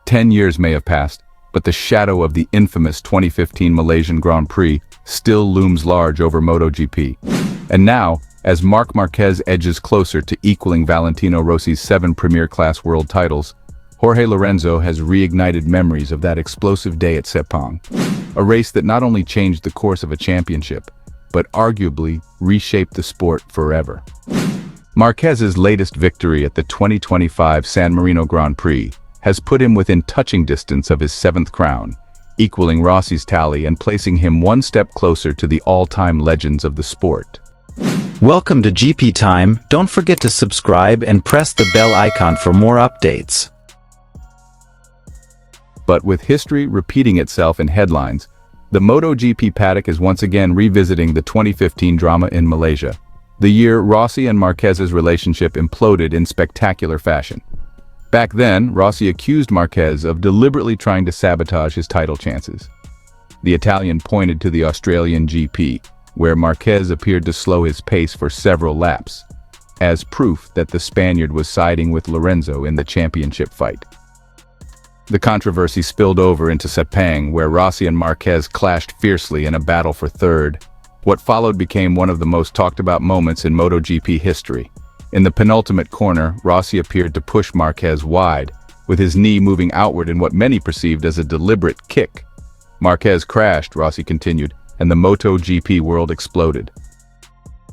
10 years may have passed, but the shadow of the infamous 2015 Malaysian Grand Prix still looms large over MotoGP. And now, as Marc Marquez edges closer to equaling Valentino Rossi's 7 Premier Class world titles, Jorge Lorenzo has reignited memories of that explosive day at Sepang, a race that not only changed the course of a championship, but arguably reshaped the sport forever. Marquez's latest victory at the 2025 San Marino Grand Prix has put him within touching distance of his 7th crown, equaling Rossi's tally and placing him one step closer to the all-time legends of the sport. Welcome to GP Time. Don't forget to subscribe and press the bell icon for more updates. But with history repeating itself in headlines, the MotoGP paddock is once again revisiting the 2015 drama in Malaysia, the year Rossi and Marquez's relationship imploded in spectacular fashion. Back then, Rossi accused Marquez of deliberately trying to sabotage his title chances. The Italian pointed to the Australian GP, where Marquez appeared to slow his pace for several laps, as proof that the Spaniard was siding with Lorenzo in the championship fight. The controversy spilled over into Sepang, where Rossi and Marquez clashed fiercely in a battle for third. What followed became one of the most talked about moments in MotoGP history. In the penultimate corner, Rossi appeared to push Marquez wide, with his knee moving outward in what many perceived as a deliberate kick. Marquez crashed, Rossi continued, and the MotoGP world exploded.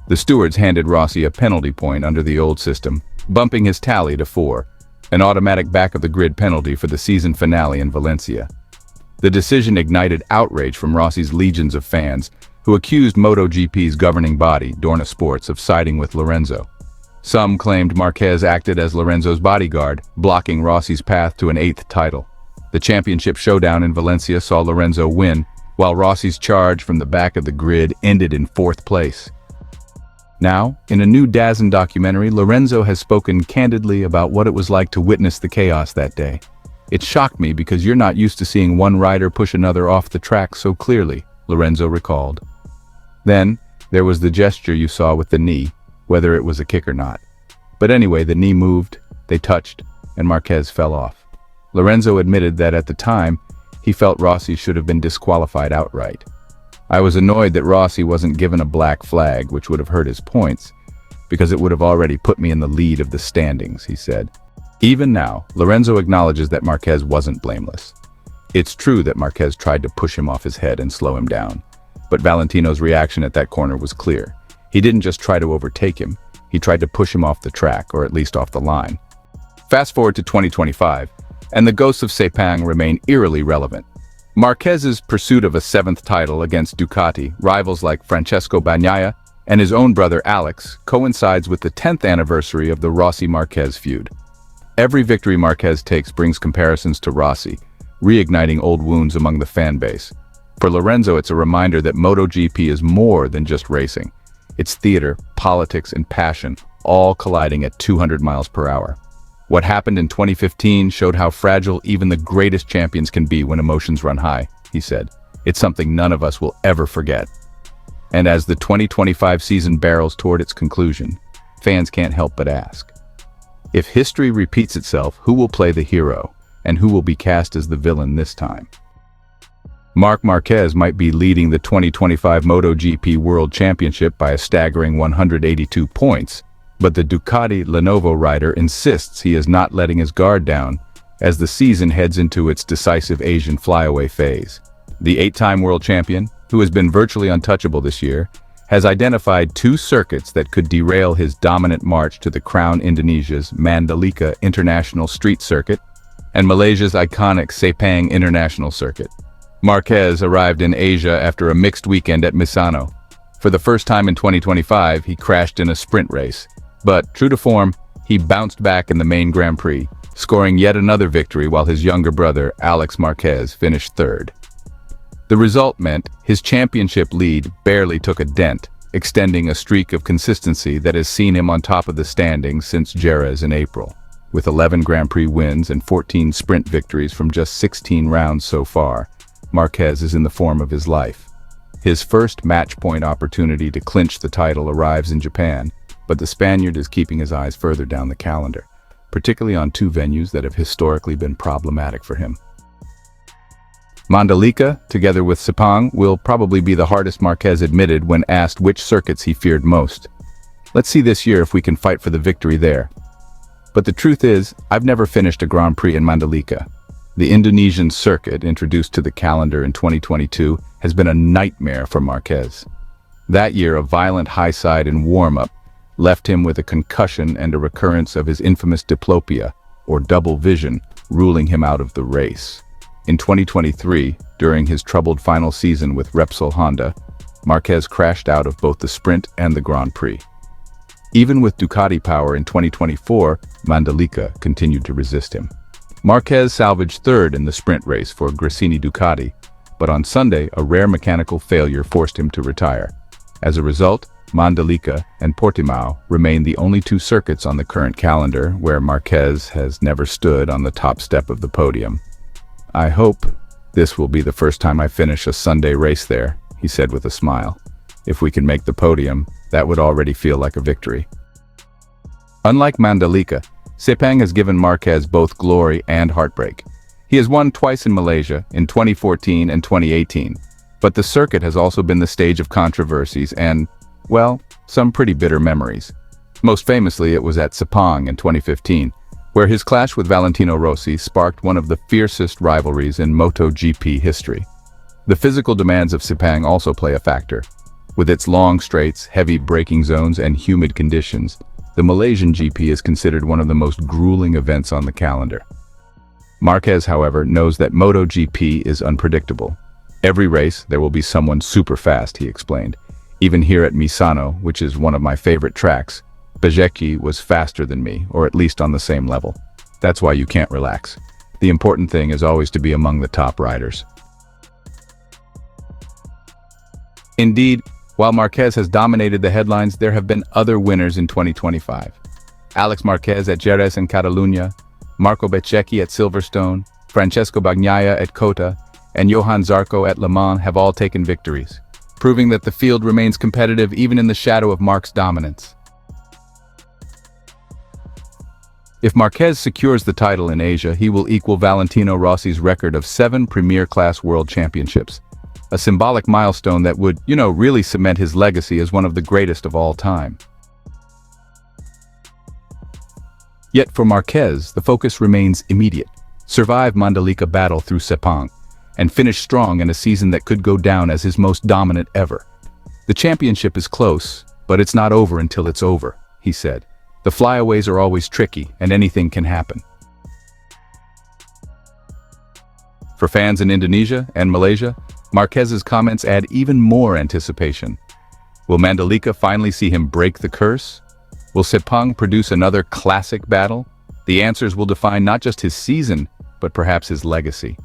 The stewards handed Rossi a penalty point under the old system, bumping his tally to 4. An automatic back-of-the-grid penalty for the season finale in Valencia. The decision ignited outrage from Rossi's legions of fans, who accused MotoGP's governing body, Dorna Sports, of siding with Lorenzo. Some claimed Marquez acted as Lorenzo's bodyguard, blocking Rossi's path to an 8th title. The championship showdown in Valencia saw Lorenzo win, while Rossi's charge from the back of the grid ended in 4th place. Now, in a new DAZN documentary, Lorenzo has spoken candidly about what it was like to witness the chaos that day. It shocked me because you're not used to seeing one rider push another off the track so clearly, Lorenzo recalled. Then, there was the gesture you saw with the knee, whether it was a kick or not. But anyway, the knee moved, they touched, and Marquez fell off. Lorenzo admitted that at the time, he felt Rossi should have been disqualified outright. I was annoyed that Rossi wasn't given a black flag, which would have hurt his points, because it would have already put me in the lead of the standings, he said. Even now, Lorenzo acknowledges that Marquez wasn't blameless. It's true that Marquez tried to push him off his head and slow him down, but Valentino's reaction at that corner was clear. He didn't just try to overtake him, he tried to push him off the track, or at least off the line. Fast forward to 2025, and the ghosts of Sepang remain eerily relevant. Marquez's pursuit of a 7th title against Ducati, rivals like Francesco Bagnaia, and his own brother Alex, coincides with the 10th anniversary of the Rossi-Marquez feud. Every victory Marquez takes brings comparisons to Rossi, reigniting old wounds among the fan base. For Lorenzo, it's a reminder that MotoGP is more than just racing. It's theater, politics, and passion, all colliding at 200 miles per hour. What happened in 2015 showed how fragile even the greatest champions can be when emotions run high, he said. It's something none of us will ever forget. And as the 2025 season barrels toward its conclusion, fans can't help but ask, if history repeats itself, who will play the hero, and who will be cast as the villain this time? Marc Marquez might be leading the 2025 MotoGP World Championship by a staggering 182 points, but the Ducati Lenovo rider insists he is not letting his guard down as the season heads into its decisive Asian flyaway phase. The 8-time world champion, who has been virtually untouchable this year, has identified 2 circuits that could derail his dominant march to the Crown Indonesia's Mandalika International Street Circuit and Malaysia's iconic Sepang International Circuit. Marquez arrived in Asia after a mixed weekend at Misano. For the first time in 2025, he crashed in a sprint race. But, true to form, he bounced back in the main Grand Prix, scoring yet another victory while his younger brother, Alex Marquez, finished 3rd. The result meant his championship lead barely took a dent, extending a streak of consistency that has seen him on top of the standings since Jerez in April. With 11 Grand Prix wins and 14 sprint victories from just 16 rounds so far, Marquez is in the form of his life. His first match point opportunity to clinch the title arrives in Japan, but the Spaniard is keeping his eyes further down the calendar. particularly on two venues that have historically been problematic for him. Mandalika, together with Sepang, will probably be the hardest, Marquez admitted when asked which circuits he feared most. Let's see this year if we can fight for the victory there. But the truth is, I've never finished a Grand Prix in Mandalika. The Indonesian circuit, introduced to the calendar in 2022, has been a nightmare for Marquez. That year, a violent high side in warm-up left him with a concussion and a recurrence of his infamous diplopia, or double vision, ruling him out of the race. In 2023, during his troubled final season with Repsol Honda, Marquez crashed out of both the sprint and the Grand Prix. Even with Ducati power in 2024, Mandalika continued to resist him. Marquez salvaged third in the sprint race for Gresini Ducati, but on Sunday, a rare mechanical failure forced him to retire. As a result, Mandalika and Portimao remain the only two circuits on the current calendar where Marquez has never stood on the top step of the podium. "I hope this will be the first time I finish a Sunday race there," he said with a smile. "If we can make the podium, that would already feel like a victory." Unlike Mandalika, Sepang has given Marquez both glory and heartbreak. He has won twice in Malaysia, in 2014 and 2018, but the circuit has also been the stage of controversies and, well, some pretty bitter memories. Most famously, it was at Sepang in 2015, where his clash with Valentino Rossi sparked one of the fiercest rivalries in MotoGP history. The physical demands of Sepang also play a factor. With its long straights, heavy braking zones, and humid conditions, the Malaysian GP is considered one of the most grueling events on the calendar. Marquez, however, knows that MotoGP is unpredictable. Every race, there will be someone super fast, he explained. Even here at Misano, which is one of my favorite tracks, Bezzecchi was faster than me, or at least on the same level. That's why you can't relax. The important thing is always to be among the top riders. Indeed, while Marquez has dominated the headlines, there have been other winners in 2025. Alex Marquez at Jerez and Catalunya, Marco Bezzecchi at Silverstone, Francesco Bagnaia at Cota, and Johan Zarco at Le Mans have all taken victories, proving that the field remains competitive even in the shadow of Marc's dominance. If Marquez secures the title in Asia, he will equal Valentino Rossi's record of 7 Premier-class World Championships, a symbolic milestone that would, really cement his legacy as one of the greatest of all time. Yet for Marquez, the focus remains immediate. Survive Mandalika battle through Sepang, and finish strong in a season that could go down as his most dominant ever. "The championship is close, but it's not over until it's over," he said. "The flyaways are always tricky, and anything can happen." For fans in Indonesia and Malaysia, Marquez's comments add even more anticipation. Will Mandalika finally see him break the curse? Will Sepang produce another classic battle? The answers will define not just his season, but perhaps his legacy.